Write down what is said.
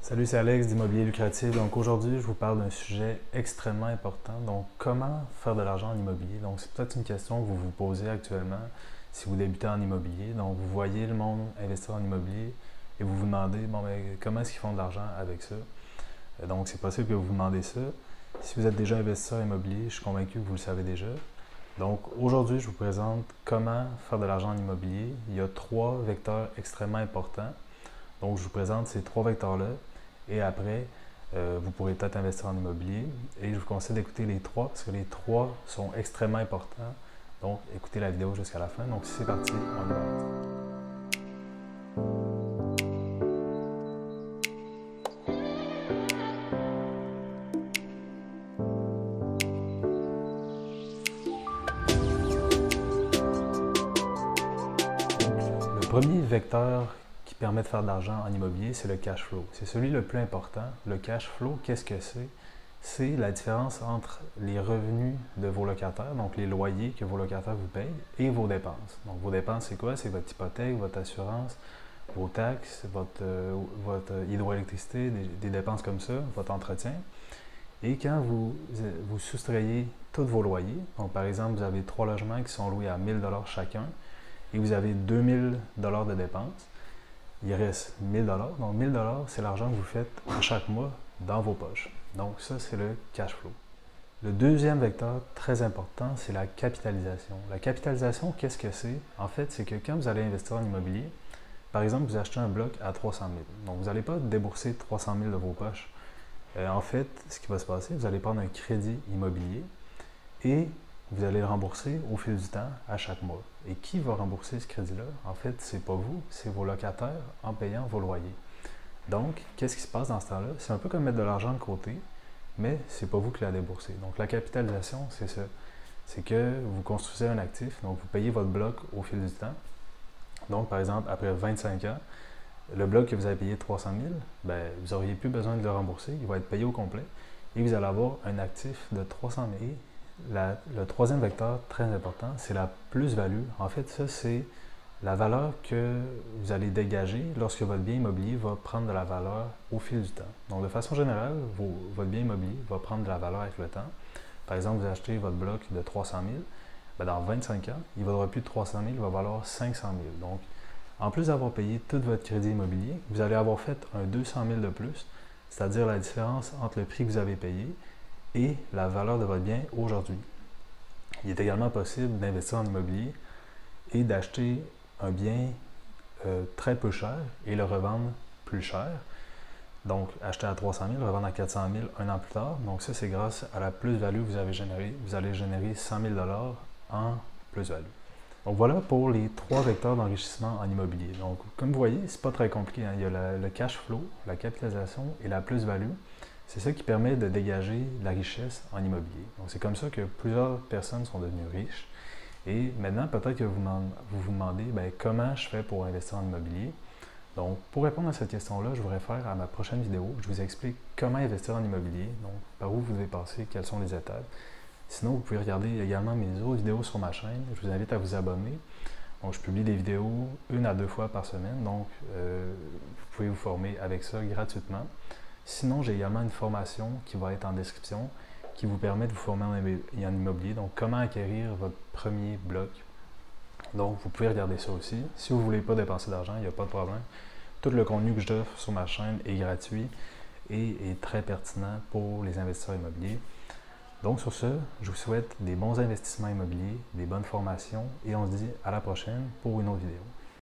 Salut, c'est Alex d'Immobilier Lucratif. Donc aujourd'hui, je vous parle d'un sujet extrêmement important. Donc, comment faire de l'argent en immobilier? Donc, c'est peut-être une question que vous vous posez actuellement si vous débutez en immobilier. Donc, vous voyez le monde investir en immobilier et vous vous demandez, bon, mais comment est-ce qu'ils font de l'argent avec ça? Donc, c'est possible que vous vous demandez ça. Si vous êtes déjà investisseur immobilier, je suis convaincu que vous le savez déjà. Donc, aujourd'hui, je vous présente comment faire de l'argent en immobilier. Il y a trois vecteurs extrêmement importants. Donc, je vous présente ces trois vecteurs-là et après, vous pourrez peut-être investir en immobilier. Et je vous conseille d'écouter les trois parce que les trois sont extrêmement importants. Donc, écoutez la vidéo jusqu'à la fin. Donc, c'est parti, on y va. Le premier vecteur qui permet de faire de l'argent en immobilier, c'est le cash flow. C'est celui le plus important. Le cash flow, qu'est-ce que c'est? C'est la différence entre les revenus de vos locataires, donc les loyers que vos locataires vous payent, et vos dépenses. Donc vos dépenses, c'est quoi? C'est votre hypothèque, votre assurance, vos taxes, votre hydroélectricité, des dépenses comme ça, votre entretien. Et quand vous soustrayez tous vos loyers, donc par exemple, vous avez trois logements qui sont loués à 1000 $ chacun, et vous avez 2000 $ de dépenses, il reste 1000 $. Donc 1000 $, c'est l'argent que vous faites à chaque mois dans vos poches. Donc ça, c'est le cash flow. Le deuxième vecteur très important, c'est la capitalisation. La capitalisation, qu'est-ce que c'est? En fait, c'est que quand vous allez investir en immobilier, par exemple, vous achetez un bloc à 300 000. Donc vous n'allez pas débourser 300 000 de vos poches. En fait, ce qui va se passer, vous allez prendre un crédit immobilier et vous allez le rembourser au fil du temps à chaque mois. Et qui va rembourser ce crédit-là? En fait, c'est pas vous, c'est vos locataires en payant vos loyers. Donc, qu'est-ce qui se passe dans ce temps-là? C'est un peu comme mettre de l'argent de côté, mais c'est pas vous qui l'avez déboursé. Donc, la capitalisation, c'est ça. C'est que vous construisez un actif, donc vous payez votre bloc au fil du temps. Donc, par exemple, après 25 ans, le bloc que vous avez payé 300 000, ben, vous n'auriez plus besoin de le rembourser, il va être payé au complet et vous allez avoir un actif de 300 000. Le troisième vecteur très important, c'est la plus-value. En fait, ça, c'est la valeur que vous allez dégager lorsque votre bien immobilier va prendre de la valeur au fil du temps. Donc, de façon générale, votre bien immobilier va prendre de la valeur avec le temps. Par exemple, vous achetez votre bloc de 300 000, ben dans 25 ans, il ne vaudra plus de 300 000, il va valoir 500 000. Donc, en plus d'avoir payé tout votre crédit immobilier, vous allez avoir fait un 200 000 de plus, c'est-à-dire la différence entre le prix que vous avez payé et la valeur de votre bien aujourd'hui. Il est également possible d'investir en immobilier et d'acheter un bien très peu cher et le revendre plus cher. Donc, acheter à 300 000, revendre à 400 000 un an plus tard. Donc, ça, c'est grâce à la plus-value que vous avez générée. Vous allez générer 100 000 $ en plus-value. Donc, voilà pour les trois vecteurs d'enrichissement en immobilier. Donc, comme vous voyez, c'est pas très compliqué. Il y a le cash flow, la capitalisation et la plus-value. C'est ça qui permet de dégager la richesse en immobilier. Donc, c'est comme ça que plusieurs personnes sont devenues riches. Et maintenant, peut-être que vous vous demandez comment je fais pour investir en immobilier. Donc, pour répondre à cette question-là, je vous réfère à ma prochaine vidéo. Je vous explique comment investir en immobilier, donc par où vous devez passer, quelles sont les étapes. Sinon, vous pouvez regarder également mes autres vidéos sur ma chaîne. Je vous invite à vous abonner. Donc, je publie des vidéos 1 à 2 fois par semaine. Donc, vous pouvez vous former avec ça gratuitement. Sinon, j'ai également une formation qui va être en description qui vous permet de vous former en immobilier. Donc, comment acquérir votre premier bloc. Donc, vous pouvez regarder ça aussi. Si vous ne voulez pas dépenser d'argent, il n'y a pas de problème. Tout le contenu que je offre sur ma chaîne est gratuit et est très pertinent pour les investisseurs immobiliers. Donc, sur ce, je vous souhaite des bons investissements immobiliers, des bonnes formations et on se dit à la prochaine pour une autre vidéo.